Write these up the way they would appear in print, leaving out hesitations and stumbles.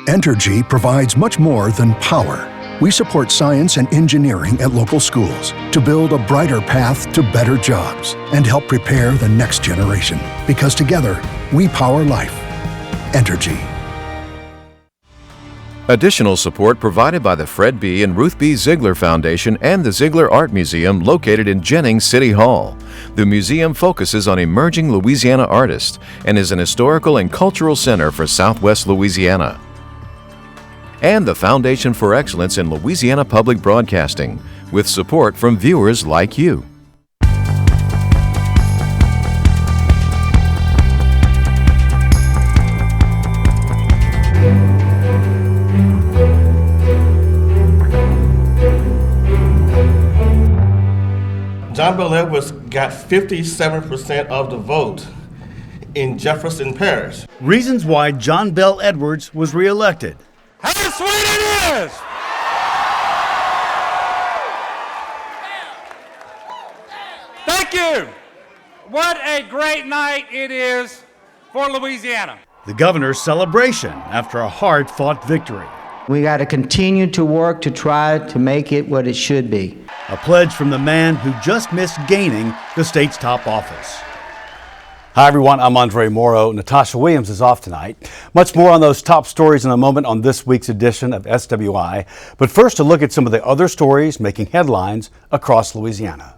Entergy provides much more than power. We support science and engineering at local schools to build a brighter path to better jobs and help prepare the next generation. Because together, we power life. Entergy. Additional support provided by the Fred B. and Ruth B. Ziegler Foundation and the Ziegler Art Museum located in Jennings City Hall. The museum focuses on emerging Louisiana artists and is an historical and cultural center for Southwest Louisiana. And the Foundation for Excellence in Louisiana Public Broadcasting, with support from viewers like you. John Bel Edwards got 57% of the vote in Jefferson Parish. Reasons why John Bel Edwards was reelected. How sweet it is! Thank you! What a great night it is for Louisiana. The governor's celebration after a hard-fought victory. We got to continue to work to try to make it what it should be. A pledge from the man who just missed gaining the state's top office. Hi everyone, I'm Andre Moreau. Natasha Williams is off tonight. Much more on those top stories in a moment on this week's edition of SWI. But first, a look at some of the other stories making headlines across Louisiana.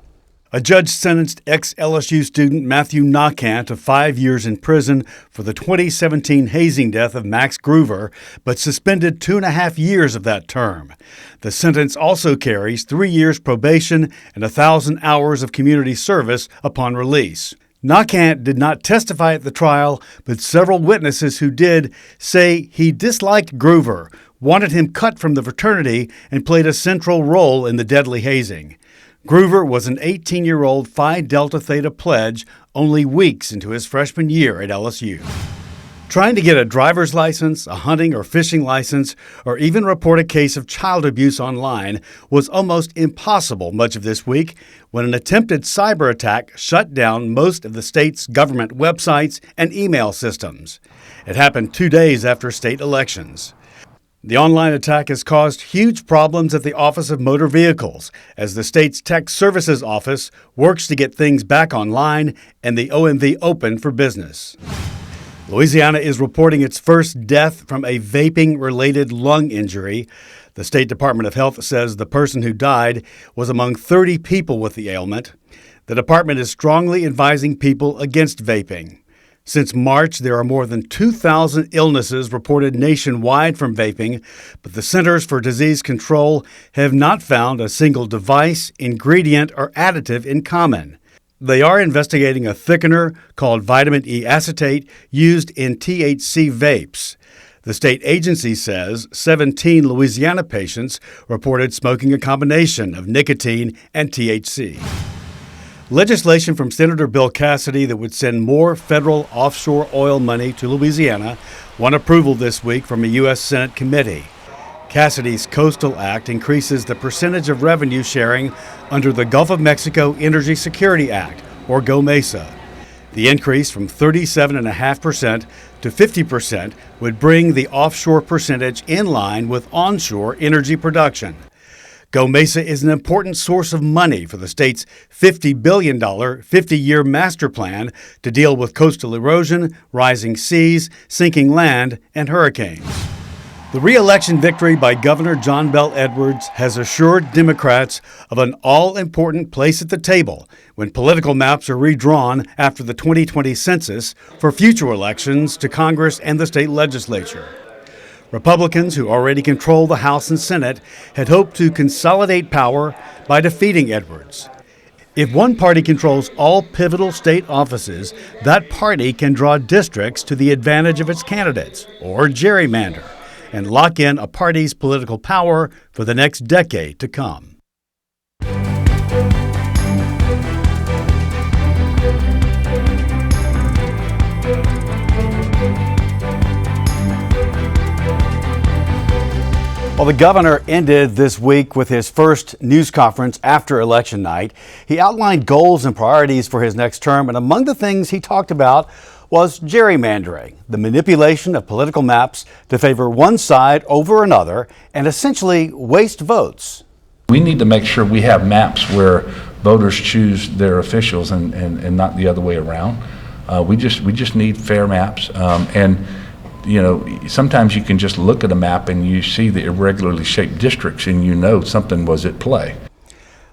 A judge sentenced ex-LSU student Matthew Nakant to 5 years in prison for the 2017 hazing death of Max Groover, but suspended 2.5 years of that term. The sentence also carries 3 years probation and 1,000 hours of community service upon release. Nakant did not testify at the trial, but several witnesses who did say he disliked Groover, wanted him cut from the fraternity, and played a central role in the deadly hazing. Groover was an 18-year-old Phi Delta Theta pledge only weeks into his freshman year at LSU. Trying to get a driver's license, a hunting or fishing license, or even report a case of child abuse online was almost impossible much of this week when an attempted cyber attack shut down most of the state's government websites and email systems. It happened 2 days after state elections. The online attack has caused huge problems at the Office of Motor Vehicles as the state's Tech Services Office works to get things back online and the OMV open for business. Louisiana is reporting its first death from a vaping-related lung injury. The State Department of Health says the person who died was among 30 people with the ailment. The department is strongly advising people against vaping. Since March, there are more than 2,000 illnesses reported nationwide from vaping, but the Centers for Disease Control have not found a single device, ingredient, or additive in common. They are investigating a thickener called vitamin E acetate used in THC vapes. The state agency says 17 Louisiana patients reported smoking a combination of nicotine and THC. Legislation from Senator Bill Cassidy that would send more federal offshore oil money to Louisiana won approval this week from a U.S. Senate committee. Cassidy's Coastal Act increases the percentage of revenue sharing under the Gulf of Mexico Energy Security Act, or GOMESA. The increase from 37.5% to 50% would bring the offshore percentage in line with onshore energy production. GOMESA is an important source of money for the state's $50 billion 50-year master plan to deal with coastal erosion, rising seas, sinking land, and hurricanes. The re-election victory by Governor John Bel Edwards has assured Democrats of an all-important place at the table when political maps are redrawn after the 2020 census for future elections to Congress and the state legislature. Republicans, who already control the House and Senate, had hoped to consolidate power by defeating Edwards. If one party controls all pivotal state offices, that party can draw districts to the advantage of its candidates, or gerrymander, and lock in a party's political power for the next decade to come. Well, the governor ended this week with his first news conference after election night. He outlined goals and priorities for his next term, and among the things he talked about was gerrymandering, the manipulation of political maps to favor one side over another and essentially waste votes. We need to make sure we have maps where voters choose their officials and not the other way around. We just need fair maps. And you know, sometimes you can just look at a map and you see the irregularly shaped districts and you know something was at play.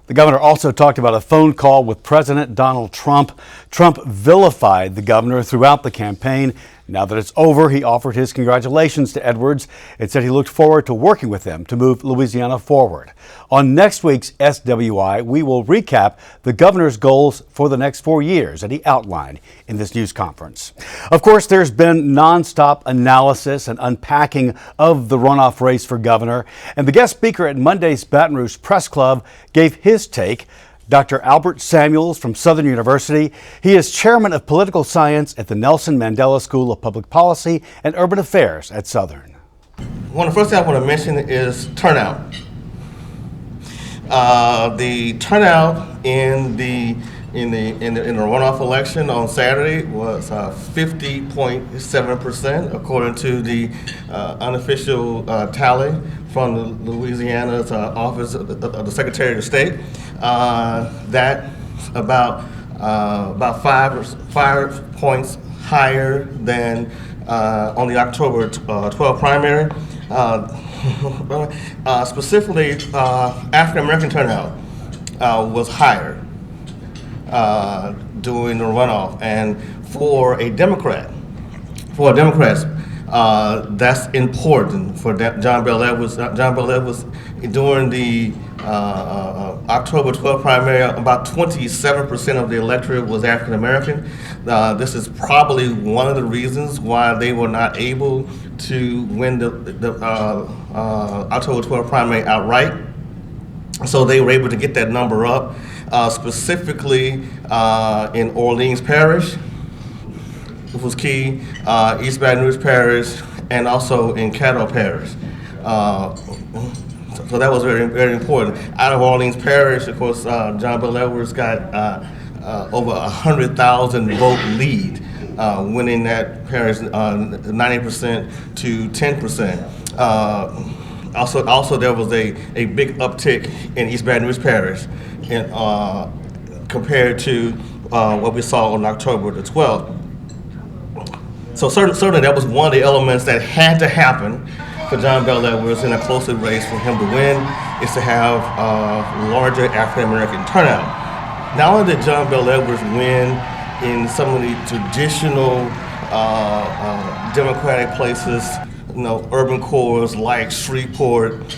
The governor also talked about a phone call with President Donald Trump. Trump vilified the governor throughout the campaign. Now that it's over, he offered his congratulations to Edwards and said he looked forward to working with them to move Louisiana forward. On next week's SWI, we will recap the governor's goals for the next 4 years that he outlined in this news conference. Of course, there's been nonstop analysis and unpacking of the runoff race for governor, and the guest speaker at Monday's Baton Rouge Press Club gave his take. Dr. Albert Samuels from Southern University. He is chairman of political science at the Nelson Mandela School of Public Policy and Urban Affairs at Southern. One of the first things I want to mention is turnout. The turnout in the runoff election on Saturday was 50.7%, according to the unofficial tally from the Louisiana's Office of the Secretary of State. That's about 5 points higher than on the October 12 primary. Specifically, African American turnout was higher during the runoff, and for Democrats, that's important for John Bel Edwards. John Bel Edwards, during the October 12 primary, about 27% of the electorate was African American. This is probably one of the reasons why they were not able to win the October 12 primary outright. So they were able to get that number up, specifically in Orleans Parish, which was key, East Baton Rouge Parish, and also in Caddo Parish. So that was very, very important. Out of Orleans Parish, of course, John Bel Edwards got over 100,000 vote lead, winning that parish 90% to 10%. Also, there was a big uptick in East Baton Rouge Parish compared to what we saw on October the 12th. So certainly that was one of the elements that had to happen for John Bel Edwards in a closer race for him to win, is to have larger African American turnout. Not only did John Bel Edwards win in some of the traditional Democratic places, urban cores like Shreveport,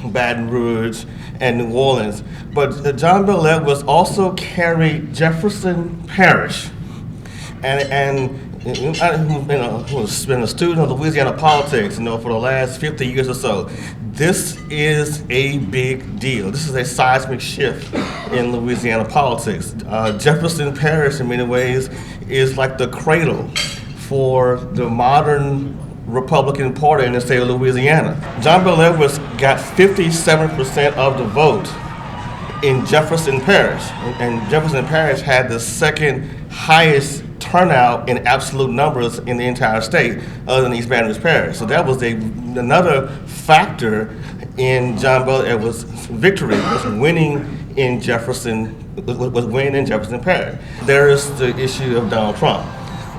Baton Rouge, and New Orleans, but John Bel Edwards also carried Jefferson Parish, and who's been a student of Louisiana politics, for the last 50 years or so. This is a big deal. This is a seismic shift in Louisiana politics. Jefferson Parish, in many ways, is like the cradle for the modern Republican Party in the state of Louisiana. John Bel Edwards got 57% of the vote in Jefferson Parish, and Jefferson Parish had the second highest turnout in absolute numbers in the entire state, other than East Baton Rouge Parish. So that was another factor in John Bel Edwards' victory, was winning in Jefferson Parish. There is the issue of Donald Trump.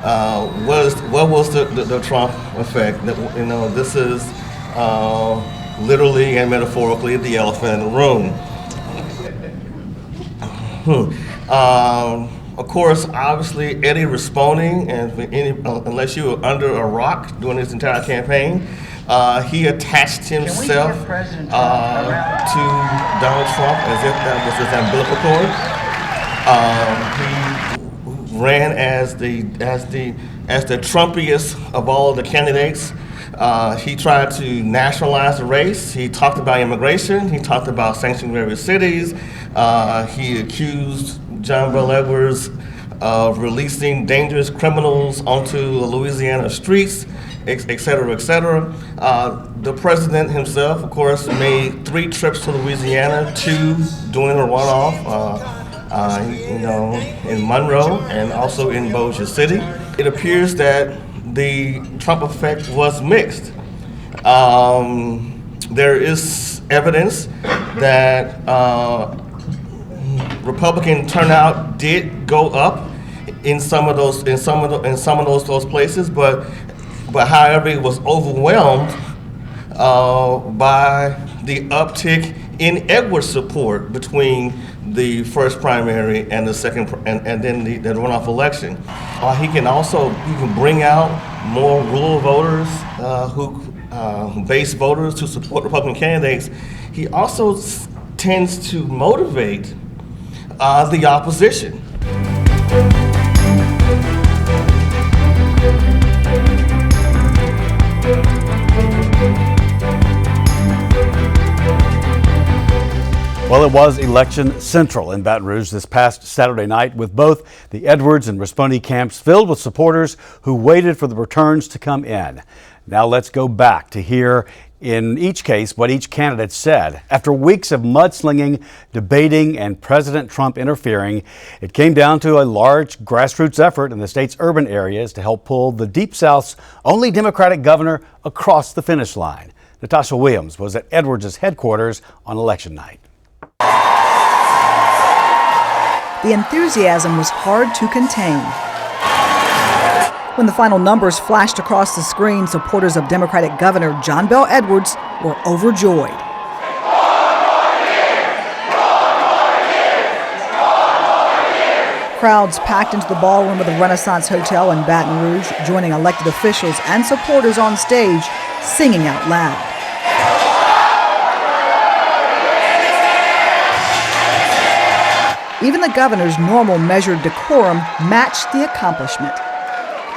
What was the Trump effect? This is literally and metaphorically the elephant in the room. Of course, obviously, Eddie Rispone, and unless you were under a rock during this entire campaign, he attached himself to Donald Trump as if that was his umbilical cord. He ran as the Trumpiest of all the candidates. He tried to nationalize the race. He talked about immigration. He talked about sanctuary cities. He accused John Bel Edwards of releasing dangerous criminals onto the Louisiana streets, et cetera, et cetera. The president himself, of course, made 3 trips to Louisiana, 2 during the runoff, in Monroe and also in Bossier City. it appears that the Trump effect was mixed. There is evidence that Republican turnout did go up in some of those places, but however it was overwhelmed by the uptick in Edwards' support between the first primary and the second, and then the runoff election. He can bring out more rural voters, base voters to support Republican candidates. He also tends to motivate the opposition. Well, it was election central in Baton Rouge this past Saturday night, with both the Edwards and Rispone camps filled with supporters who waited for the returns to come in. Now let's go back to hear in each case what each candidate said. After weeks of mudslinging, debating, and President Trump interfering, it came down to a large grassroots effort in the state's urban areas to help pull the Deep South's only Democratic governor across the finish line. Natasha Williams was at Edwards' headquarters on election night. The enthusiasm was hard to contain. When the final numbers flashed across the screen, supporters of Democratic Governor John Bel Edwards were overjoyed. Crowds packed into the ballroom of the Renaissance Hotel in Baton Rouge, joining elected officials and supporters on stage, singing out loud. Even the governor's normal measured decorum matched the accomplishment.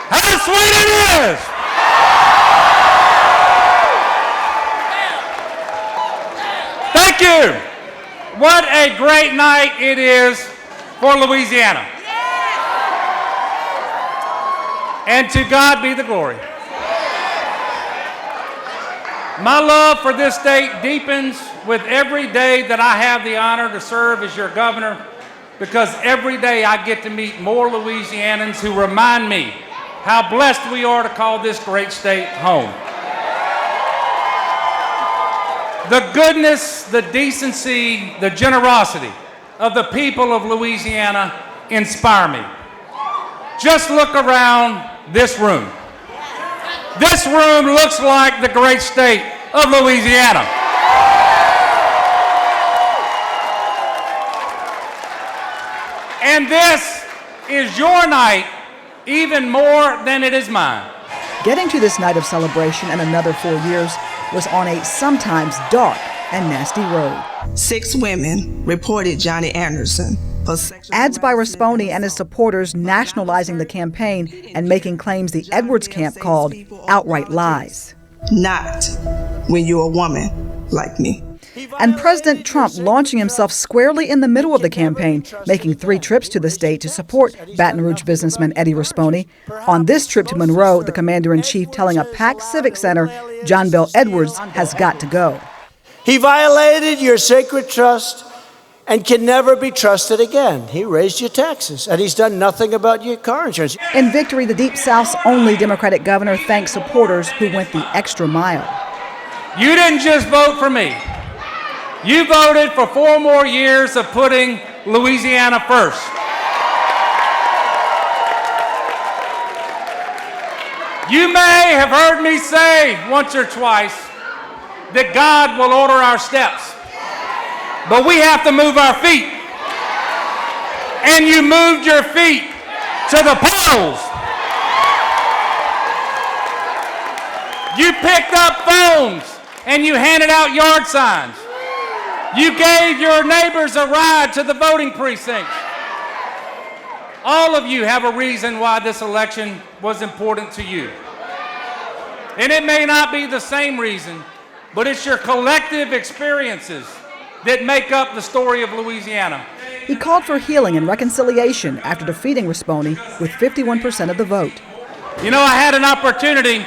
How sweet it is! Thank you! What a great night it is for Louisiana. And to God be the glory. My love for this state deepens with every day that I have the honor to serve as your governor, because every day I get to meet more Louisianans who remind me how blessed we are to call this great state home. The goodness, the decency, the generosity of the people of Louisiana inspire me. Just look around this room. This room looks like the great state of Louisiana. And this is your night even more than it is mine. Getting to this night of celebration and another 4 years was on a sometimes dark and nasty road. 6 women reported Johnny Anderson for sexual Ads by Rispone and his supporters nationalizing the campaign and making claims the Edwards camp called outright lies. Not when you're a woman like me. And President Trump launching himself squarely in the middle of the campaign, making 3 trips to the state to support Baton Rouge businessman Eddie Rispone. On this trip to Monroe, the commander-in-chief telling a packed civic center John Bel Edwards has got to go. He violated your sacred trust and can never be trusted again. He raised your taxes, and he's done nothing about your car insurance. In victory, the Deep South's only Democratic governor thanked supporters who went the extra mile. You didn't just vote for me. You voted for 4 more years of putting Louisiana first. You may have heard me say once or twice that God will order our steps, but we have to move our feet. And you moved your feet to the polls. You picked up phones and you handed out yard signs. You gave your neighbors a ride to the voting precincts. All of you have a reason why this election was important to you. And it may not be the same reason, but it's your collective experiences that make up the story of Louisiana. He called for healing and reconciliation after defeating Rispone with 51% of the vote. You know, I had an opportunity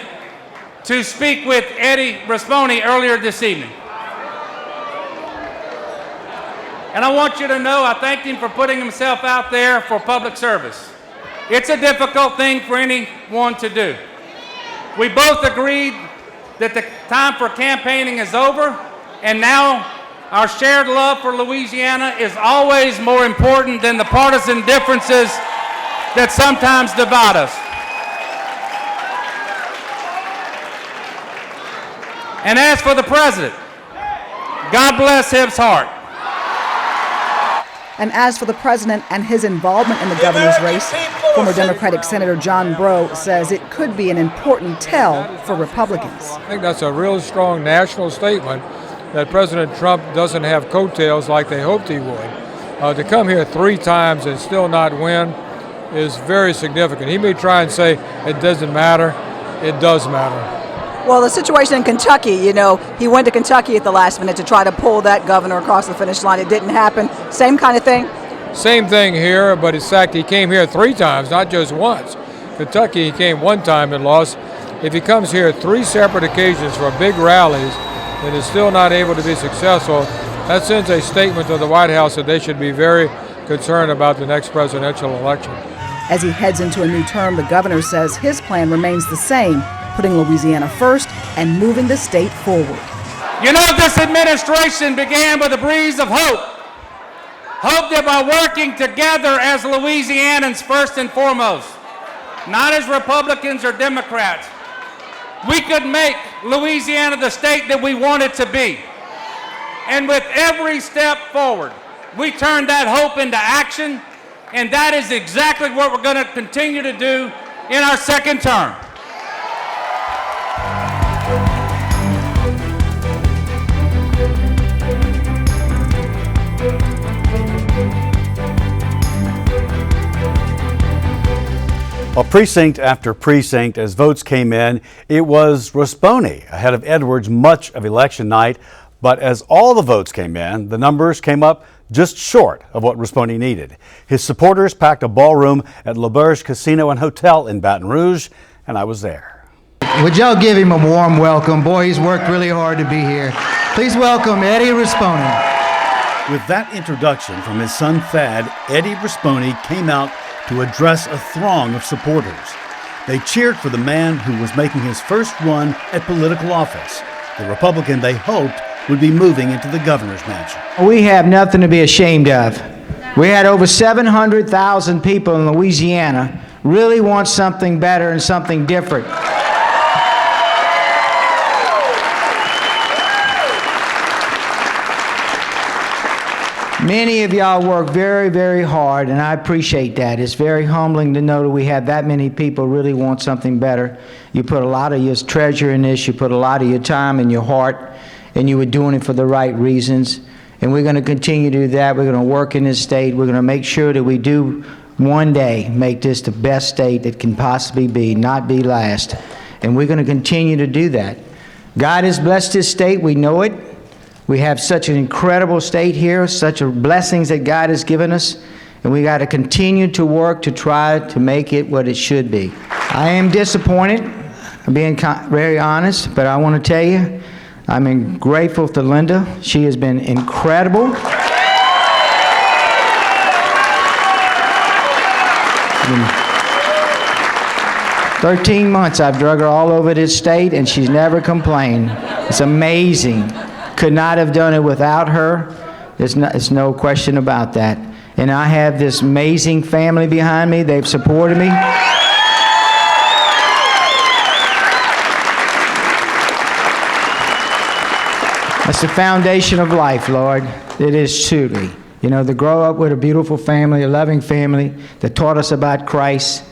to speak with Eddie Rispone earlier this evening. And I want you to know I thanked him for putting himself out there for public service. It's a difficult thing for anyone to do. We both agreed that the time for campaigning is over, and now our shared love for Louisiana is always more important than the partisan differences that sometimes divide us. And as for the president, God bless his heart. And as for the president and his involvement in the governor's race, former Democratic Senator John Breaux says it could be an important tell for Republicans. I think that's a real strong national statement that President Trump doesn't have coattails like they hoped he would. To come here 3 times and still not win is very significant. He may try and say it doesn't matter. It does matter. Well, the situation in Kentucky, you know, he went to Kentucky at the last minute to try to pull that governor across the finish line. It didn't happen. Same kind of thing? Same thing here, but in fact, he came here 3 times, not just once. Kentucky, he came 1 time and lost. If he comes here 3 separate occasions for big rallies and is still not able to be successful, that sends a statement to the White House that they should be very concerned about the next presidential election. As he heads into a new term, the governor says his plan remains the same, putting Louisiana first and moving the state forward. You know, this administration began with a breeze of hope. Hope that by working together as Louisianans first and foremost, not as Republicans or Democrats, we could make Louisiana the state that we want it to be. And with every step forward, we turned that hope into action, and that is exactly what we're going to continue to do in our second term. Well, precinct after precinct, as votes came in, it was Rispone ahead of Edwards much of election night. But as all the votes came in, the numbers came up just short of what Rispone needed. His supporters packed a ballroom at L'Auberge Casino and Hotel in Baton Rouge, and I was there. Would y'all give him a warm welcome? Boy, he's worked really hard to be here. Please welcome Eddie Rispone. With that introduction from his son Thad, Eddie Rispone came out to address a throng of supporters. They cheered for the man who was making his first run at political office, the Republican they hoped would be moving into the governor's mansion. We have nothing to be ashamed of. We had over 700,000 people in Louisiana really want something better and something different. Many of y'all work very, very hard, and I appreciate that. It's very humbling to know that we have that many people really want something better. You put a lot of your treasure in this, you put a lot of your time and your heart, and you were doing it for the right reasons. And we're going to continue to do that. We're going to work in this state. We're going to make sure that we do one day make this the best state it can possibly be, not be last. And we're going to continue to do that. God has blessed this state. We know it. We have such an incredible state here, such blessings that God has given us, and we got to continue to work to try to make it what it should be. I am disappointed, I'm being very honest, but I want to tell you, I'm grateful to Linda. She has been incredible. In 13 months I've drug her all over this state, and she's never complained. It's amazing. Could not have done it without her. There's no question about that. And I have this amazing family behind me. They've supported me. That's the foundation of life, Lord. It is truly. You know, to grow up with a beautiful family, a loving family that taught us about Christ,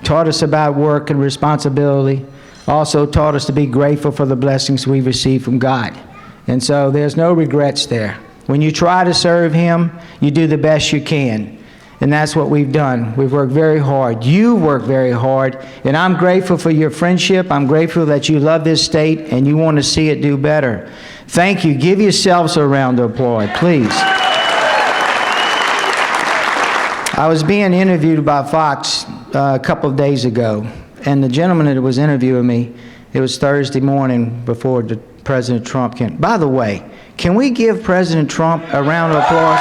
taught us about work and responsibility, also taught us to be grateful for the blessings we receive from God. And so there's no regrets there. When you try to serve Him, you do the best you can. And that's what we've done. We've worked very hard. You work very hard. And I'm grateful for your friendship. I'm grateful that you love this state and you want to see it do better. Thank you. Give yourselves a round of applause, please. I was being interviewed by Fox a couple of days ago. And the gentleman that was interviewing me, it was Thursday morning before President Trump came. By the way, can we give President Trump a round of applause?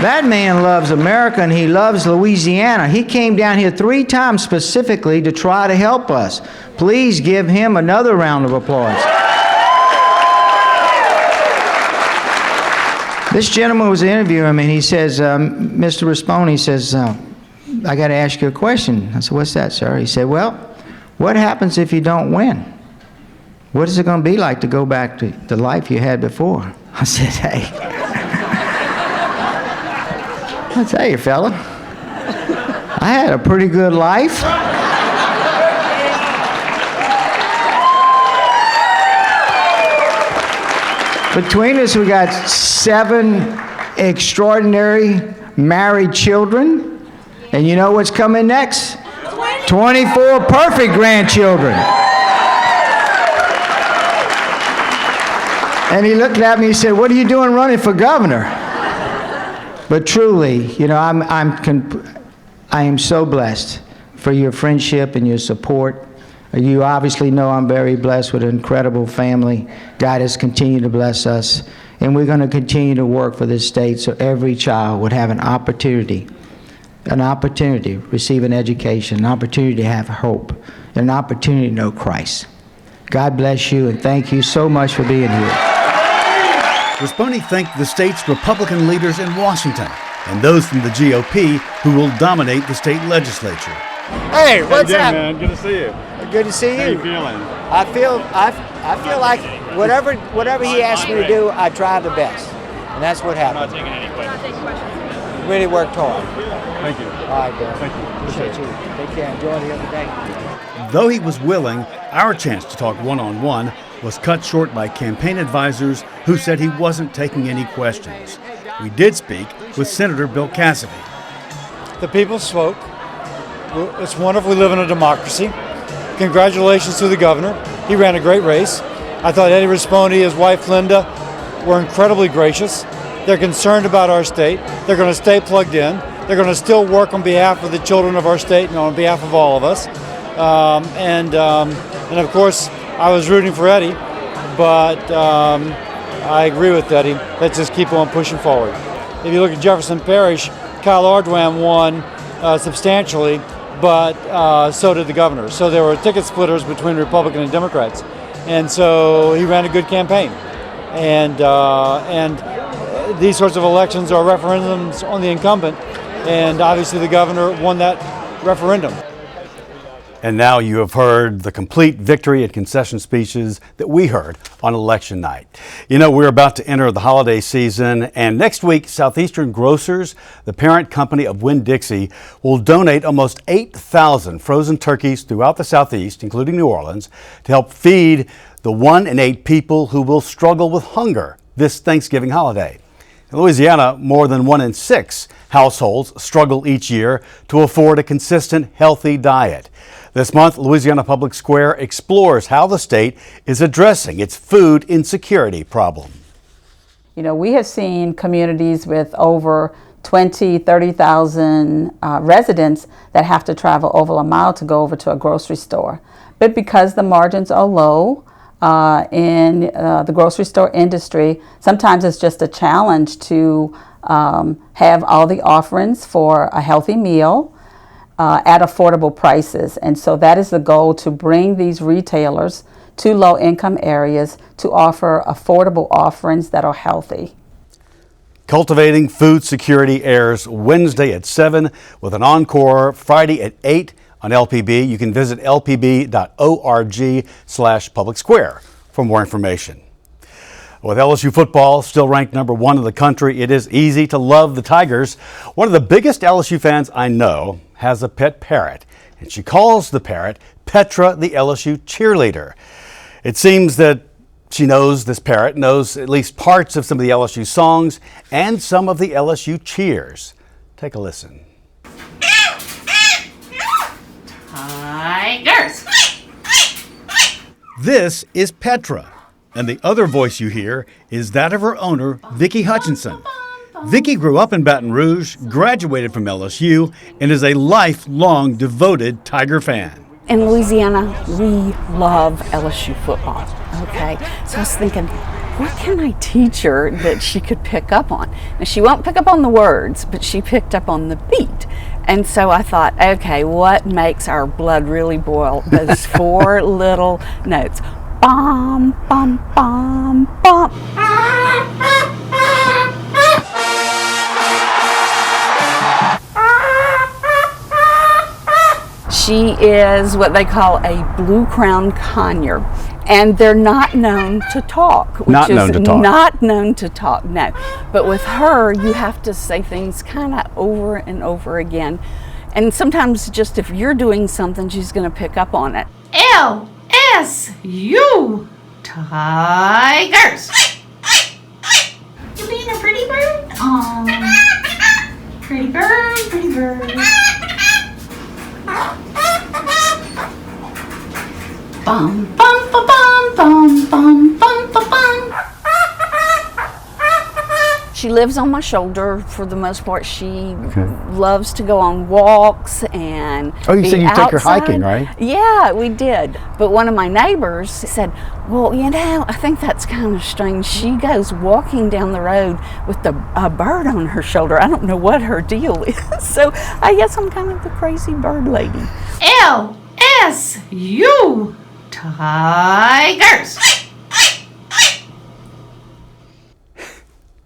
That man loves America and he loves Louisiana. He came down here 3 times specifically to try to help us. Please give him another round of applause. This gentleman was interviewing him and he says, Mr. Rispone, he says, I got to ask you a question. I said, what's that, sir? He said, well, what happens if you don't win? What is it going to be like to go back to the life you had before? I said, hey, I'll tell you, fella, I had a pretty good life. Between us, we got 7 extraordinary married children. And you know what's coming next? 24 perfect grandchildren. And he looked at me and said, what are you doing running for governor? But truly, you know, I am so blessed for your friendship and your support. You obviously know I'm very blessed with an incredible family. God has continued to bless us. And we're going to continue to work for this state so every child would have an opportunity to receive an education, an opportunity to have hope, and an opportunity to know Christ. God bless you, and thank you so much for being here. Rispone thanked the state's Republican leaders in Washington and those from the GOP who will dominate the state legislature. Hey, what's up? Man, good to see you. Good to see you. How you feeling? I feel like whatever he asked me to do, I tried the best, and that's what happened. I'm not taking any questions. Really worked hard. Thank you. All right, Bill. Thank you. Appreciate you. Take care. Enjoy the other day. Though he was willing, our chance to talk one-on-one was cut short by campaign advisors who said he wasn't taking any questions. We did speak with Senator Bill Cassidy. The people spoke. It's wonderful we live in a democracy. Congratulations to the governor. He ran a great race. I thought Eddie Rispone, his wife Linda, were incredibly gracious. They're concerned about our state. They're going to stay plugged in. They're going to still work on behalf of the children of our state and on behalf of all of us. And of course, I was rooting for Eddie, but I agree with Eddie. Let's just keep on pushing forward. If you look at Jefferson Parish, Kyle Ardwan won substantially, but so did the governor. So there were ticket splitters between Republican and Democrats. And so he ran a good campaign. And these sorts of elections are referendums on the incumbent, and obviously the governor won that referendum. And now you have heard the complete victory and concession speeches that we heard on election night. You know, we're about to enter the holiday season, and next week, Southeastern Grocers, the parent company of Winn-Dixie, will donate almost 8,000 frozen turkeys throughout the Southeast, including New Orleans, to help feed the 1 in 8 people who will struggle with hunger this Thanksgiving holiday. In Louisiana, more than 1 in 6 households struggle each year to afford a consistent, healthy diet. This month, Louisiana Public Square explores how the state is addressing its food insecurity problem. You know, we have seen communities with over 20, 30,000 residents that have to travel over a mile to go over to a grocery store. But because the margins are low in the grocery store industry, sometimes it's just a challenge to have all the offerings for a healthy meal at affordable prices. And so that is the goal, to bring these retailers to low-income areas to offer affordable offerings that are healthy. Cultivating Food Security airs Wednesday at 7 with an encore Friday at 8 on LPB. You can visit lpb.org/public square for more information. With LSU football still ranked number 1 in the country, it is easy to love the Tigers. One of the biggest LSU fans I know has a pet parrot, and she calls the parrot Petra, the LSU cheerleader. It seems that this parrot knows at least parts of some of the LSU songs and some of the LSU cheers. Take a listen. Tigers! This is Petra, and the other voice you hear is that of her owner, Vicki Hutchinson. Vicki grew up in Baton Rouge, graduated from LSU, and is a lifelong devoted Tiger fan. In Louisiana, we love LSU football, okay? So I was thinking, what can I teach her that she could pick up on? Now, she won't pick up on the words, but she picked up on the beat. And so I thought, okay, what makes our blood really boil? Those four little notes. Bum, bum, bum, bum. She is what they call a blue crown conure, and they're not known to talk. Not known to talk. Not known to talk, no. But with her, you have to say things kind of over and over again. And sometimes just if you're doing something, she's going to pick up on it. LSU Tigers. You being a pretty bird? Pretty bird, pretty bird. Bum bum ba bum bum bum bum ba bum. She lives on my shoulder for the most part. She loves to go on walks and Oh, you be said you take her outside. hiking, right? Yeah, we did. But one of my neighbors said, well, you know, I think that's kind of strange. She goes walking down the road with a bird on her shoulder. I don't know what her deal is. So I guess I'm kind of the crazy bird lady. LSU Tigers.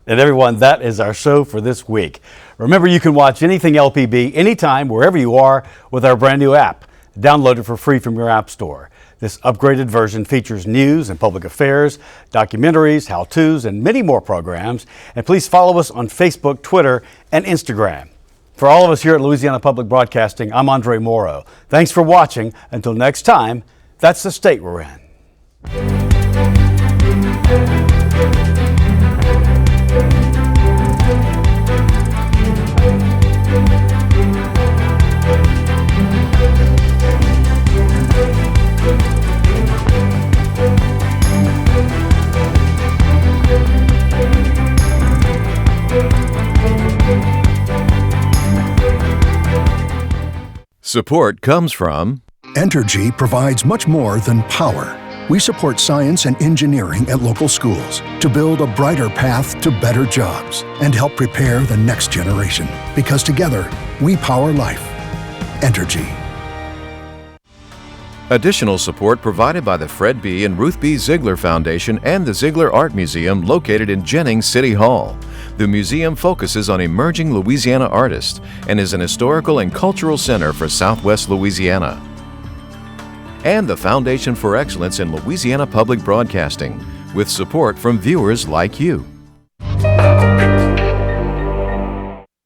And everyone, that is our show for this week. Remember, you can watch anything LPB anytime, wherever you are, with our brand new app. Download it for free from your app store. This upgraded version features news and public affairs, documentaries, how-tos, and many more programs. And please follow us on Facebook, Twitter, and Instagram. For all of us here at Louisiana Public Broadcasting, I'm Andre Moreau. Thanks for watching. Until next time, that's the state we're in. Support comes from Entergy provides much more than power. We support science and engineering at local schools to build a brighter path to better jobs and help prepare the next generation. Because together, we power life. Entergy. Additional support provided by the Fred B. and Ruth B. Ziegler Foundation and the Ziegler Art Museum located in Jennings City Hall. The museum focuses on emerging Louisiana artists and is an historical and cultural center for Southwest Louisiana. And the Foundation for Excellence in Louisiana Public Broadcasting, with support from viewers like you.